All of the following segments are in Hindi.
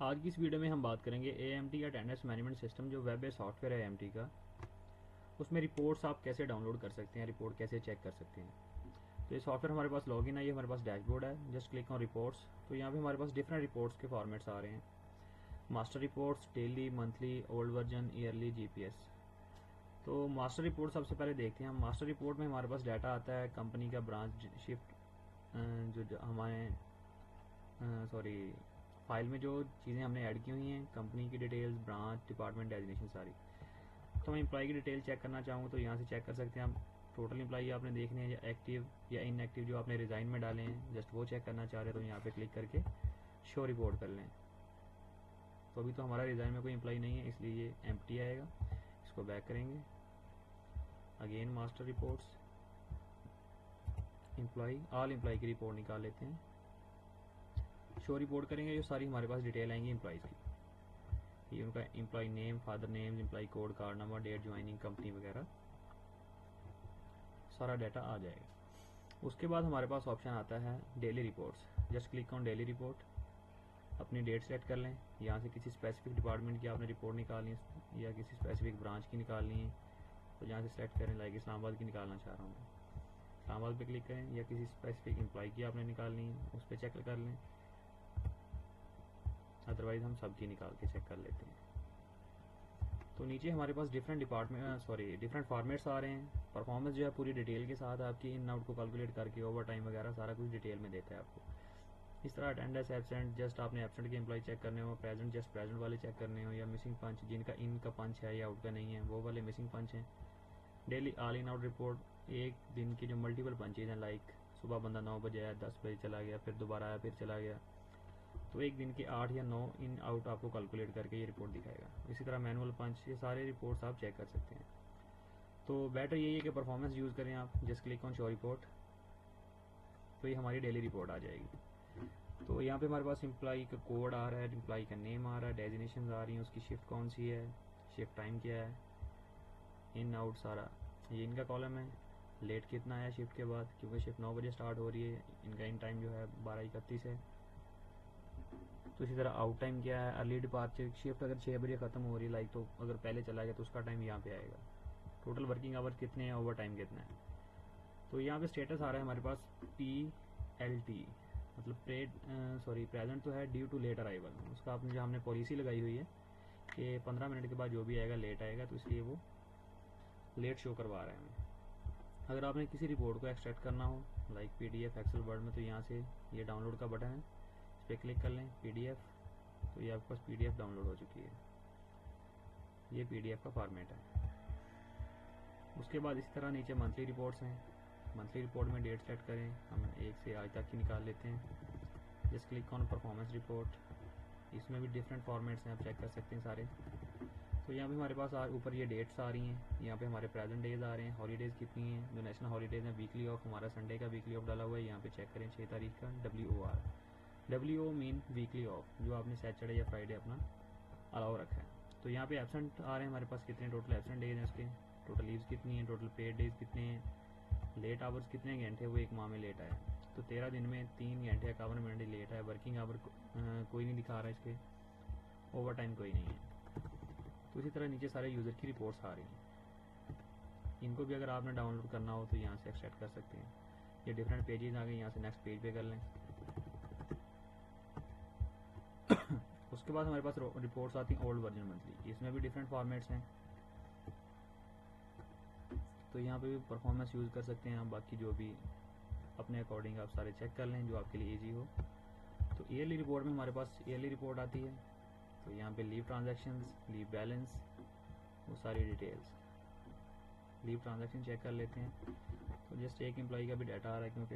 आज की इस वीडियो में हम बात करेंगे AMT या अटेंडेंस मैनेजमेंट सिस्टम जो वेब बेस्ड सॉफ्टवेयर है AMT का, उसमें रिपोर्ट्स आप कैसे डाउनलोड कर सकते हैं, रिपोर्ट कैसे चेक कर सकते हैं। तो ये सॉफ्टवेयर हमारे पास लॉगिन है, ये हमारे पास डैशबोर्ड है। जस्ट क्लिक ऑन रिपोर्ट्स, तो यहाँ पे हमारे पास डिफरेंट रिपोर्ट्स के फॉर्मेट्स आ रहे हैं। Master reports, daily, monthly, old version, yearly, GPS। तो मास्टर रिपोर्ट सबसे पहले देखते हैं हम। मास्टर रिपोर्ट में हमारे पास डाटा आता है कंपनी का, ब्रांच शिफ्ट, जो हमारे सॉरी फाइल में जो चीज़ें हमने ऐड की हुई हैं, कंपनी की डिटेल्स, ब्रांच, डिपार्टमेंट, डेजिग्नेशन सारी। तो मैं एम्प्लॉय की डिटेल चेक करना चाहूँ तो यहाँ से चेक कर सकते हैं हम। टोटल एम्प्लॉई आपने देखने हैं, या एक्टिव या इनएक्टिव जो आपने रिज़ाइन में डाले हैं, जस्ट वो चेक करना चाह रहे हैं तो यहाँ पे क्लिक करके शो रिपोर्ट कर लें। तो अभी तो हमारा रिज़ाइन में कोई एम्प्लॉय नहीं है, इसलिए ये एम्प्टी आएगा। इसको बैक करेंगे, again master reports, employee, all employee की रिपोर्ट निकाल लेते हैं। शो रिपोर्ट करेंगे, जो सारी हमारे पास डिटेल आएंगी एम्प्लॉयज़ की, ये उनका employee name, father name, employee code, card number, date joining, company वगैरह सारा डाटा आ जाएगा। उसके बाद हमारे पास ऑप्शन आता है daily reports. Just click on daily report, अपनी डेट सेलेक्ट कर लें। यहाँ से किसी स्पेसिफिक डिपार्टमेंट की आपने रिपोर्ट निकालनी है या किसी स्पेसिफिक ब्रांच की निकालनी है तो यहाँ से सेलेक्ट करें। लाइक इस्लामाबाद की निकालना चाह रहा हूँ मैं, इस्लामाबाद पे क्लिक करें। या किसी स्पेसिफिक एम्प्लॉय की आपने निकालनी है, उस पर चेक कर लें। अदरवाइज़ हम सबकी निकाल के चेक कर लेते हैं। तो नीचे हमारे पास डिफरेंट फॉर्मेट्स आ रहे हैं। परफॉर्मेंस जो है पूरी डिटेल के साथ आपकी इन आउट को कैलकुलेट करके ओवर टाइम वगैरह सारा कुछ डिटेल में देता है आपको। इस तरह अटेंडेंस, एब्सेंट, जस्ट आपने एब्सेंट के एम्प्लॉय चेक करने हो, प्रेजेंट जस्ट प्रेजेंट वाले चेक करने हो, या मिसिंग पंच जिनका इन का पंच है या आउट का नहीं है वो वाले मिसिंग पंच हैं। Daily all in out report, एक दिन की जो मल्टीपल पंचेज हैं, लाइक सुबह बंदा 9 बजे आया, 10 बजे चला गया, फिर दोबारा आया, फिर चला गया, तो एक दिन के 8 या 9 इन आउट आपको कैलकुलेट करके ये रिपोर्ट दिखाएगा। इसी तरह मैनुअल पंच, ये सारे रिपोर्ट्स आप चेक कर सकते हैं। तो बेटर यही है कि परफॉर्मेंस यूज़ करें आप। Just click on show report, तो ये हमारी डेली रिपोर्ट आ जाएगी। तो यहाँ पे हमारे पास एम्प्लॉई का कोड आ रहा है, एम्प्लॉई का नेम आ रहा है, डेजिग्नेशन आ रही हैं, उसकी शिफ्ट कौन सी है, शिफ्ट टाइम क्या है, इन आउट सारा ये इनका कॉलम है। लेट कितना है शिफ्ट के बाद, क्योंकि शिफ्ट 9 बजे स्टार्ट हो रही है, इनका इन टाइम जो है 12:31 है। तो इसी तरह आउट टाइम क्या है, अर्ली डिपार्चर, शिफ्ट अगर 6 बजे ख़त्म हो रही है लाइक, तो अगर पहले चला गया तो उसका टाइम यहाँ पे आएगा। टोटल वर्किंग आवर कितने हैं, ओवर टाइम कितना है। तो यहाँ पे स्टेटस आ रहा है हमारे पास PLT, मतलब प्रेजेंट तो है ड्यू टू लेट अराइवल। उसका आपने जो हमने पॉलिसी लगाई हुई है कि 15 मिनट के बाद जो भी आएगा लेट आएगा, तो इसलिए वो लेट शो करवा रहा है हमें। अगर आपने किसी रिपोर्ट को एक्सट्रैक्ट करना हो लाइक PDF, एक्सेल, वर्ड में, तो यहाँ से ये डाउनलोड का बटन है, इस पर क्लिक कर लें, PDF। तो ये आपके पास PDF डाउनलोड हो चुकी है, ये PDF का फॉर्मेट है। उसके बाद इसी तरह नीचे मंथली रिपोर्ट्स हैं। मंथली रिपोर्ट में डेट सेट करें, हम 1 से आज तक की निकाल लेते हैं। Just click on performance report, इसमें भी डिफरेंट फॉर्मेट्स हैं, आप चेक कर सकते हैं सारे। तो यहाँ पे हमारे पास वीपर ये डेट्स आ रही हैं, यहाँ पे हमारे प्रेजेंट डेज आ रहे हैं, हॉलीडेज़ कितनी हैं, जो नेशनल हॉलीडेज़ हैं, वीकली ऑफ, हमारा संडे का वीकली ऑफ डाला हुआ है, यहाँ पे चेक करें 6 तारीख का WOR। WO mean weekly off, जो आपने सैटरडे या फ्राइडे अपना अलाउ रखा है। तो यहाँ पे एब्सेंट आ रहे हैं हमारे पास, कितने टोटल एब्सेंट डेज हैं उसके, टोटल लीव्स कितनी हैं, टोटल पेड डेज कितने हैं, लेट आवर्स कितने घंटे वो एक माह में लेट आया। तो 13 दिन में 3 घंटे 51 मिनट लेट है। वर्किंग आवर कोई नहीं दिखा रहा है इसके, ओवर टाइम कोई नहीं है। तो इसी तरह नीचे सारे यूज़र की रिपोर्ट्स आ रही हैं, इनको भी अगर आपने डाउनलोड करना हो तो यहाँ से एक्सट्रैक्ट कर सकते हैं। ये डिफरेंट पेजेस आ गए, यहाँ से नेक्स्ट पेज पे कर लें। उसके बाद हमारे पास रिपोर्ट्स आती हैं ओल्ड वर्जन मंथली, इसमें भी डिफरेंट फॉर्मेट्स हैं। तो यहाँ पे भी परफॉर्मेंस यूज़ कर सकते हैं आप, बाकी जो भी अपने अकॉर्डिंग आप सारे चेक कर लें जो आपके लिए ईजी हो। तो ईयरली रिपोर्ट में हमारे पास ईयरली रिपोर्ट आती है, तो यहाँ पे लीव ट्रांजैक्शंस, लीव बैलेंस, वो सारी डिटेल्स। लीव ट्रांजैक्शन चेक कर लेते हैं। तो जस्ट एक एम्प्लॉई का भी डाटा आ रहा है, क्योंकि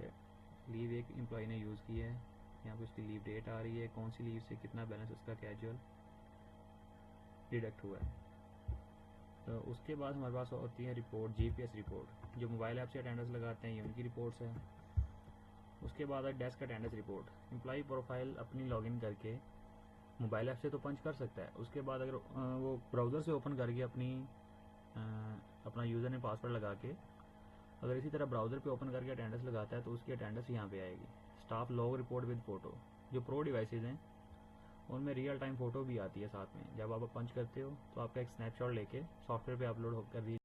लीव एक एम्प्लॉई ने यूज़ की है। यहाँ पे उसकी लीव डेट आ रही है, कौन सी लीव से कितना बैलेंस उसका कैजुअल डिडक्ट हुआ है। तो उसके बाद हमारे पास होती है रिपोर्ट, GPS रिपोर्ट, जो मोबाइल ऐप से अटेंडेंस लगाते हैं, ये उनकी रिपोर्ट्स है। उसके बाद है desk attendance report. Employee profile अपनी लॉगिन करके मोबाइल ऐप से तो पंच कर सकता है, उसके बाद अगर वो ब्राउज़र से ओपन करके अपना यूज़र ने पासवर्ड लगा के अगर इसी तरह ब्राउज़र पे ओपन करके अटेंडेंस लगाता है तो उसकी अटेंडेंस यहाँ पे आएगी। Staff log report with photo, जो प्रो डिवाइसेज हैं उनमें रियल टाइम फ़ोटो भी आती है साथ में। जब आप पंच करते हो तो आपका एक स्नैपशॉट लेके सॉफ्टवेयर पे अपलोड कर दी